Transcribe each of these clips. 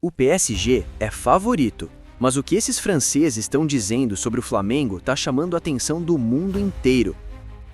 O PSG é favorito, mas o que esses franceses estão dizendo sobre o Flamengo está chamando a atenção do mundo inteiro.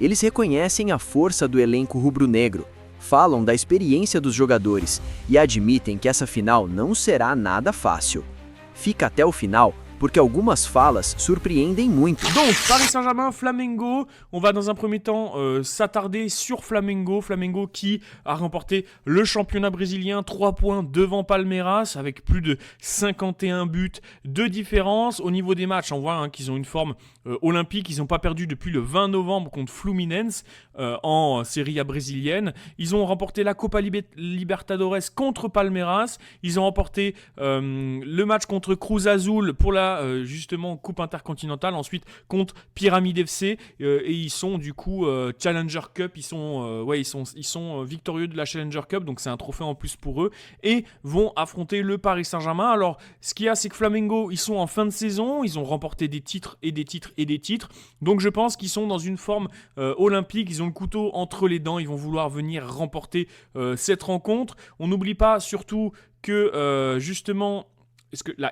Eles reconhecem a força do elenco rubro-negro, falam da experiência dos jogadores e admitem que essa final não será nada fácil. Fica até o final, porque algumas falas surpreendem muito. Donc, Paris Saint-Germain, Flamengo. On va dans un premier temps s'attarder sur Flamengo. Flamengo qui a remporté le championnat brésilien, 3 points devant Palmeiras, avec plus de 51 buts de différence. Au niveau des matchs, on voit qu'ils ont une forme olympique. Ils n'ont pas perdu depuis le 20 novembre contre Fluminense en Serie A brésilienne. Ils ont remporté la Copa Libertadores contre Palmeiras. Ils ont remporté le match contre Cruz Azul pour la justement Coupe intercontinentale, ensuite contre Pyramide FC et ils sont du coup Challenger Cup, ils sont victorieux de la Challenger Cup, donc c'est un trophée en plus pour eux et vont affronter le Paris Saint-Germain. Alors ce qu'il y a, c'est que Flamengo, ils sont en fin de saison, ils ont remporté des titres et des titres et des titres, donc je pense qu'ils sont dans une forme olympique, ils ont le couteau entre les dents, ils vont vouloir venir remporter cette rencontre. On n'oublie pas surtout que justement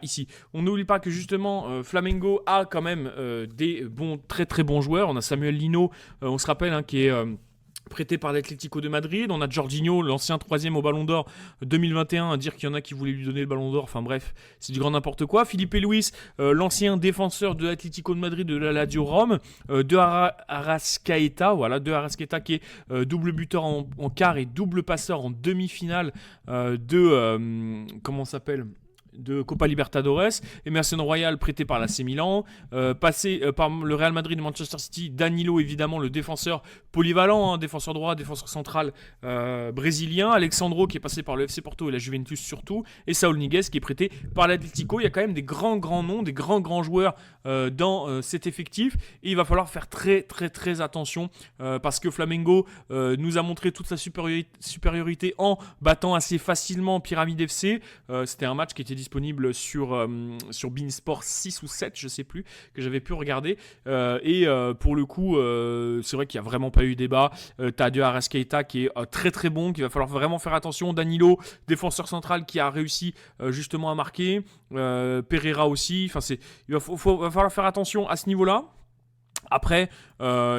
ici, on n'oublie pas que justement Flamengo a quand même des très très bons joueurs. On a Samuel Lino, on se rappelle, qui est prêté par l'Atlético de Madrid. On a Jorginho, l'ancien 3e au Ballon d'Or 2021, à dire qu'il y en a qui voulaient lui donner le Ballon d'Or. Enfin bref, c'est du grand n'importe quoi. Felipe Luis, l'ancien défenseur de l'Atlético de Madrid, de la Lazio Rome. De Arrascaeta, qui est double buteur en quart et double passeur en demi-finale comment ça s'appelle, de Copa Libertadores. Emerson Royal, prêté par l'AC Milan, passé par le Real Madrid et Manchester City. Danilo, évidemment, le défenseur polyvalent, défenseur droit, défenseur central brésilien. Alexandro, qui est passé par le FC Porto et la Juventus surtout, et Saúl Ñíguez, qui est prêté par l'Atlético. Il y a quand même des grands noms, des grands joueurs dans cet effectif, et il va falloir faire très très très attention parce que Flamengo nous a montré toute sa supériorité en battant assez facilement Pyramide FC. C'était un match qui était disponible sur Beansport 6 ou 7, je sais plus, que j'avais pu regarder. Et pour le coup, c'est vrai qu'il n'y a vraiment pas eu débat. T'as de Arrascaeta qui est très très bon, qu'il va falloir vraiment faire attention. Danilo, défenseur central, qui a réussi justement à marquer. Pereira aussi. Enfin, il va falloir faire attention à ce niveau-là. Après,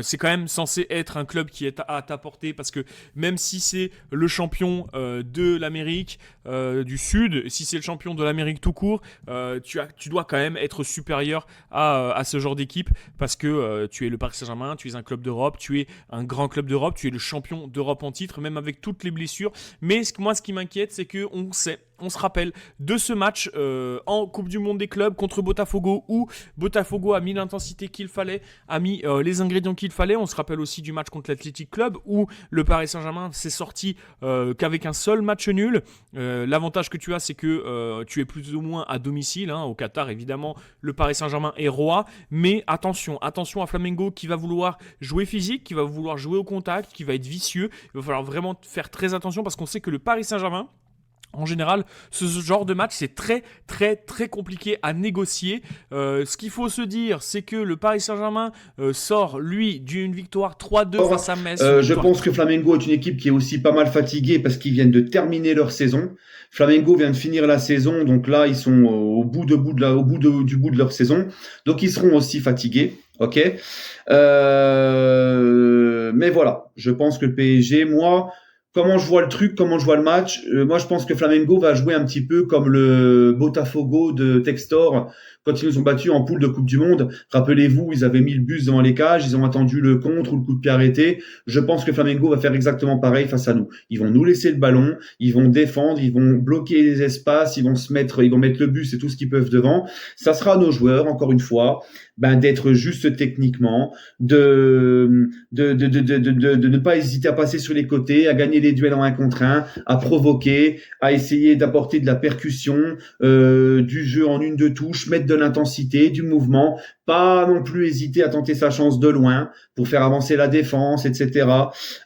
c'est quand même censé être un club qui est à ta portée, parce que même si c'est le champion de l'Amérique du Sud, si c'est le champion de l'Amérique tout court, tu dois quand même être supérieur à ce genre d'équipe, parce que tu es le Paris Saint-Germain, tu es un club d'Europe, tu es un grand club d'Europe, tu es le champion d'Europe en titre, même avec toutes les blessures. Mais ce qui m'inquiète, c'est qu'on se rappelle de ce match en Coupe du Monde des clubs contre Botafogo, où Botafogo a mis l'intensité qu'il fallait, a mis les ingrédients qu'il fallait. On se rappelle aussi du match contre l'Athletic Club, où le Paris Saint-Germain s'est sorti qu'avec un seul match nul. L'avantage que tu as, c'est que tu es plus ou moins à domicile, au Qatar. Évidemment, le Paris Saint-Germain est roi, mais attention à Flamengo, qui va vouloir jouer physique, qui va vouloir jouer au contact, qui va être vicieux. Il va falloir vraiment faire très attention, parce qu'on sait que le Paris Saint-Germain, en général, ce genre de match, c'est très très très compliqué à négocier. Ce qu'il faut se dire, c'est que le Paris Saint-Germain sort, lui, d'une victoire 3-2 face à Metz. Je pense que Flamengo est une équipe qui est aussi pas mal fatiguée, parce qu'ils viennent de terminer leur saison. Flamengo vient de finir la saison, donc là, ils sont au bout de leur saison. Donc, ils seront aussi fatigués. Ok. Mais voilà, je pense que le PSG, comment je vois le truc, comment je vois le match, moi je pense que Flamengo va jouer un petit peu comme le Botafogo de Textor quand ils nous ont battus en poule de Coupe du Monde. Rappelez-vous, ils avaient mis le bus devant les cages, ils ont attendu le contre ou le coup de pied arrêté. Je pense que Flamengo va faire exactement pareil face à nous. Ils vont nous laisser le ballon, ils vont défendre, ils vont bloquer les espaces, ils vont mettre le bus et tout ce qu'ils peuvent devant. Ça sera à nos joueurs, encore une fois, d'être juste techniquement, de ne pas hésiter à passer sur les côtés, à gagner les duels en 1 contre 1, à provoquer, à essayer d'apporter de la percussion, du jeu en 1-2 touches, mettre de l'intensité, du mouvement, pas non plus hésiter à tenter sa chance de loin pour faire avancer la défense, etc.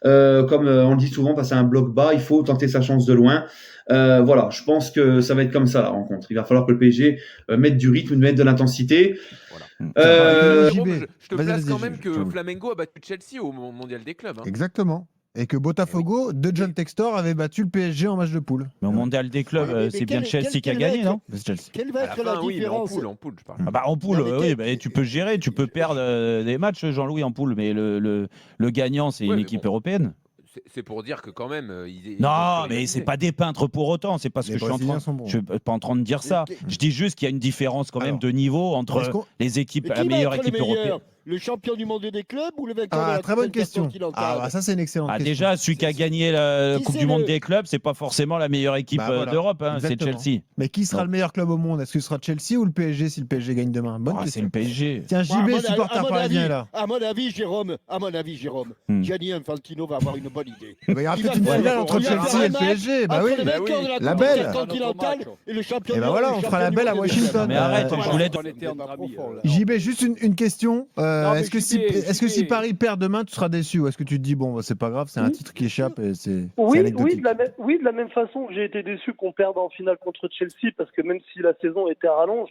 Comme on le dit souvent, face à un bloc bas, il faut tenter sa chance de loin. Voilà, je pense que ça va être comme ça la rencontre. Il va falloir que le PSG mette du rythme, mette de l'intensité. Jérôme, je te place quand même que Flamengo a battu Chelsea au Mondial des clubs. Exactement. et que Botafogo de John Textor avait battu le PSG en match de poule. Mais au mondial des clubs, mais c'est bien Chelsea qui a gagné, non? Quelle va être la différence? Oui, mais en poule, je parle. En poule, oui, mais tu peux gérer, tu peux perdre des matchs, Jean-Louis, en poule, mais le gagnant, c'est une équipe européenne. C'est pour dire que quand même. Non, mais c'est pas des peintres pour autant. C'est parce que je suis pas en train de dire ça. Je dis juste qu'il y a une différence quand même de niveau entre les équipes, la meilleure équipe européenne. Le champion du monde des clubs ou le vainqueur de la très bonne question. Ça c'est une excellente question. Déjà, celui qui a gagné la Coupe du Monde des clubs, c'est pas forcément la meilleure équipe d'Europe, c'est Chelsea. Mais qui sera le meilleur club au monde? Est-ce que ce sera Chelsea ou le PSG si le PSG gagne demain? Bonne question. C'est le PSG. Tiens, JB, supporter parisien là. À mon avis, Jérôme, Gianni Infantino va avoir une bonne idée. Il y aura peut-être une finale entre Chelsea et le PSG. Bah oui, la belle. Et le champion. Et bah voilà, on fera la belle à Washington. Mais arrête, je voulais. JB, juste une question. Est-ce que si Paris perd demain, tu seras déçu ou est-ce que tu te dis bon, c'est pas grave, c'est un titre qui échappe et c'est anecdotique? Oui, de la même façon que j'ai été déçu qu'on perde en finale contre Chelsea parce que même si la saison était à rallonge,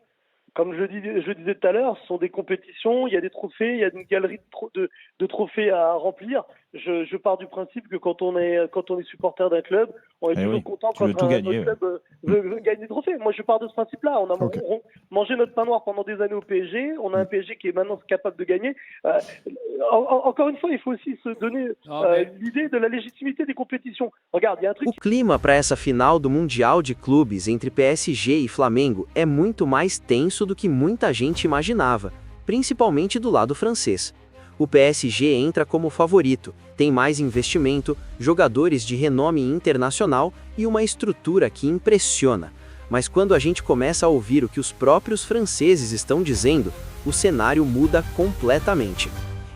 comme je disais tout à l'heure, ce sont des compétitions, il y a des trophées, il y a une galerie de trophées à remplir. Je pars du principe que quand on est supporter d'un club, on est toujours content quand notre club veut gagner des trophées. Moi, je pars de ce principe-là. On a mangé notre pain noir pendant des années au PSG. On a un PSG qui est maintenant capable de gagner. Encore une fois, il faut aussi se donner l'idée de la légitimité des compétitions. Regarde, il y a un truc... O clima para essa final do Mundial de Clubes entre PSG e Flamengo é muito mais tenso do que muita gente imaginava, principalmente do lado francês. O PSG entra como favorito, tem mais investimento, jogadores de renome internacional e uma estrutura que impressiona. Mas quando a gente começa a ouvir o que os próprios franceses estão dizendo, o cenário muda completamente.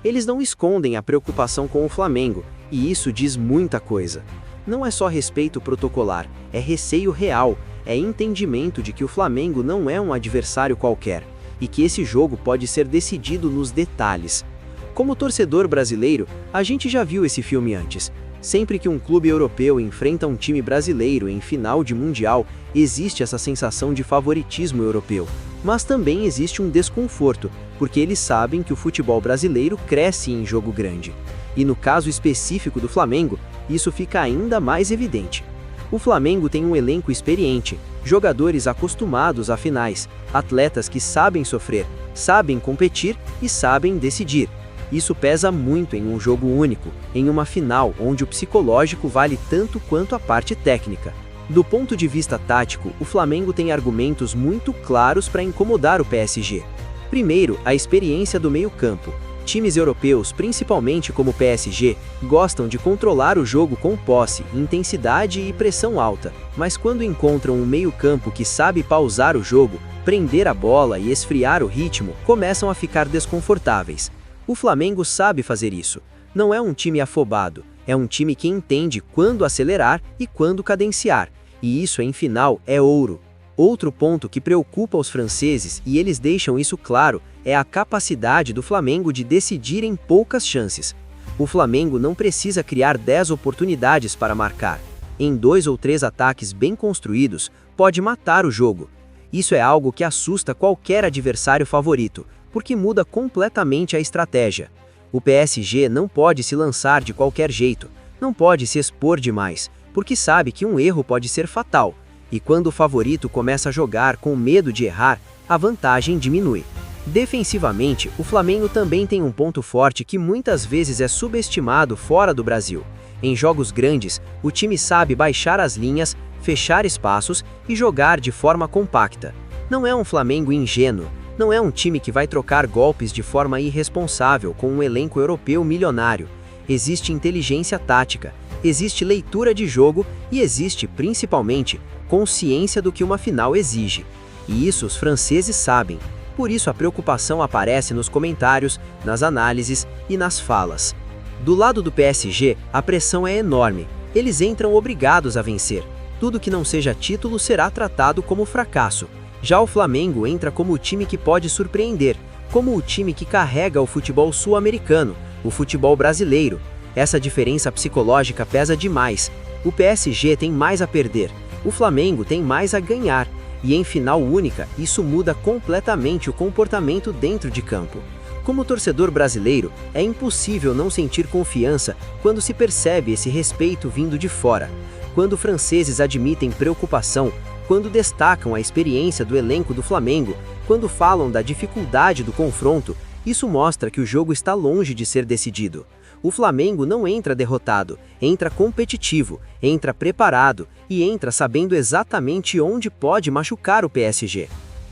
Eles não escondem a preocupação com o Flamengo, e isso diz muita coisa. Não é só respeito protocolar, é receio real, é entendimento de que o Flamengo não é um adversário qualquer, e que esse jogo pode ser decidido nos detalhes. Como torcedor brasileiro, a gente já viu esse filme antes. Sempre que um clube europeu enfrenta um time brasileiro em final de Mundial, existe essa sensação de favoritismo europeu. Mas também existe um desconforto, porque eles sabem que o futebol brasileiro cresce em jogo grande. E no caso específico do Flamengo, isso fica ainda mais evidente. O Flamengo tem um elenco experiente, jogadores acostumados a finais, atletas que sabem sofrer, sabem competir e sabem decidir. Isso pesa muito em um jogo único, em uma final onde o psicológico vale tanto quanto a parte técnica. Do ponto de vista tático, o Flamengo tem argumentos muito claros para incomodar o PSG. Primeiro, a experiência do meio-campo. Times europeus, principalmente como o PSG, gostam de controlar o jogo com posse, intensidade e pressão alta, mas quando encontram um meio-campo que sabe pausar o jogo, prender a bola e esfriar o ritmo, começam a ficar desconfortáveis. O Flamengo sabe fazer isso. Não é um time afobado, é um time que entende quando acelerar e quando cadenciar, e isso em final é ouro. Outro ponto que preocupa os franceses, e eles deixam isso claro, é a capacidade do Flamengo de decidir em poucas chances. O Flamengo não precisa criar 10 oportunidades para marcar. Em 2 ou 3 ataques bem construídos, pode matar o jogo. Isso é algo que assusta qualquer adversário favorito, porque muda completamente a estratégia. O PSG não pode se lançar de qualquer jeito, não pode se expor demais, porque sabe que um erro pode ser fatal, e quando o favorito começa a jogar com medo de errar, a vantagem diminui. Defensivamente, o Flamengo também tem um ponto forte que muitas vezes é subestimado fora do Brasil. Em jogos grandes, o time sabe baixar as linhas, fechar espaços e jogar de forma compacta. Não é um Flamengo ingênuo, não é um time que vai trocar golpes de forma irresponsável com um elenco europeu milionário. Existe inteligência tática, existe leitura de jogo e existe, principalmente, consciência do que uma final exige. E isso os franceses sabem. Por isso a preocupação aparece nos comentários, nas análises e nas falas. Do lado do PSG, a pressão é enorme. Eles entram obrigados a vencer. Tudo que não seja título será tratado como fracasso. Já o Flamengo entra como o time que pode surpreender, como o time que carrega o futebol sul-americano, o futebol brasileiro. Essa diferença psicológica pesa demais. O PSG tem mais a perder, o Flamengo tem mais a ganhar. E em final única, isso muda completamente o comportamento dentro de campo. Como torcedor brasileiro, é impossível não sentir confiança quando se percebe esse respeito vindo de fora, quando franceses admitem preocupação, quando destacam a experiência do elenco do Flamengo, quando falam da dificuldade do confronto. Isso mostra que o jogo está longe de ser decidido. O Flamengo não entra derrotado, entra competitivo, entra preparado e entra sabendo exatamente onde pode machucar o PSG.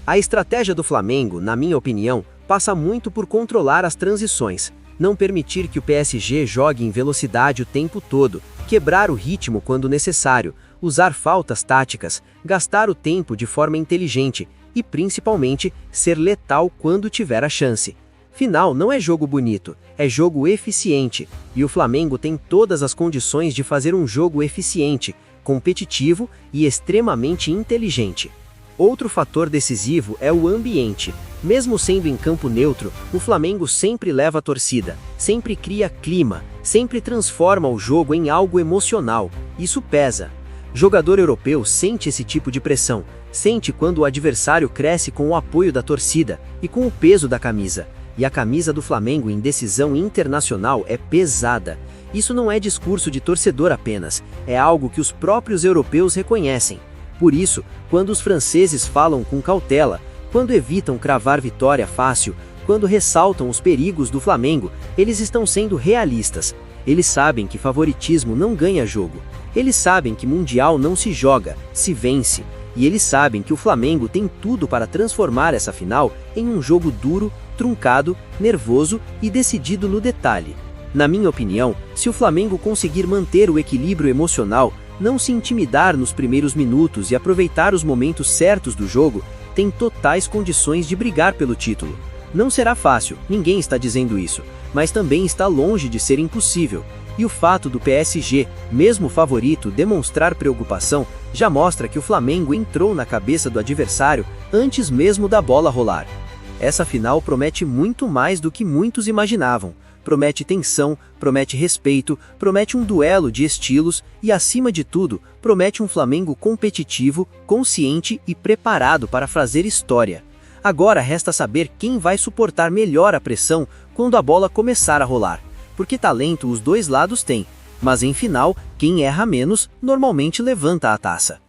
A estratégia do Flamengo, na minha opinião, passa muito por controlar as transições, não permitir que o PSG jogue em velocidade o tempo todo, quebrar o ritmo quando necessário, usar faltas táticas, gastar o tempo de forma inteligente e, principalmente, ser letal quando tiver a chance. Final não é jogo bonito, é jogo eficiente, e o Flamengo tem todas as condições de fazer um jogo eficiente, competitivo e extremamente inteligente. Outro fator decisivo é o ambiente. Mesmo sendo em campo neutro, o Flamengo sempre leva a torcida, sempre cria clima, sempre transforma o jogo em algo emocional. Isso pesa. Jogador europeu sente esse tipo de pressão, sente quando o adversário cresce com o apoio da torcida e com o peso da camisa. E a camisa do Flamengo em decisão internacional é pesada. Isso não é discurso de torcedor apenas, é algo que os próprios europeus reconhecem. Por isso, quando os franceses falam com cautela, quando evitam cravar vitória fácil, quando ressaltam os perigos do Flamengo, eles estão sendo realistas. Eles sabem que favoritismo não ganha jogo. Eles sabem que Mundial não se joga, se vence. E eles sabem que o Flamengo tem tudo para transformar essa final em um jogo duro, truncado, nervoso e decidido no detalhe. Na minha opinião, se o Flamengo conseguir manter o equilíbrio emocional, não se intimidar nos primeiros minutos e aproveitar os momentos certos do jogo, tem totais condições de brigar pelo título. Não será fácil, ninguém está dizendo isso, mas também está longe de ser impossível. E o fato do PSG, mesmo favorito, demonstrar preocupação, já mostra que o Flamengo entrou na cabeça do adversário antes mesmo da bola rolar. Essa final promete muito mais do que muitos imaginavam. Promete tensão, promete respeito, promete um duelo de estilos e, acima de tudo, promete um Flamengo competitivo, consciente e preparado para fazer história. Agora resta saber quem vai suportar melhor a pressão quando a bola começar a rolar. Porque talento os dois lados têm, mas em final, quem erra menos normalmente levanta a taça.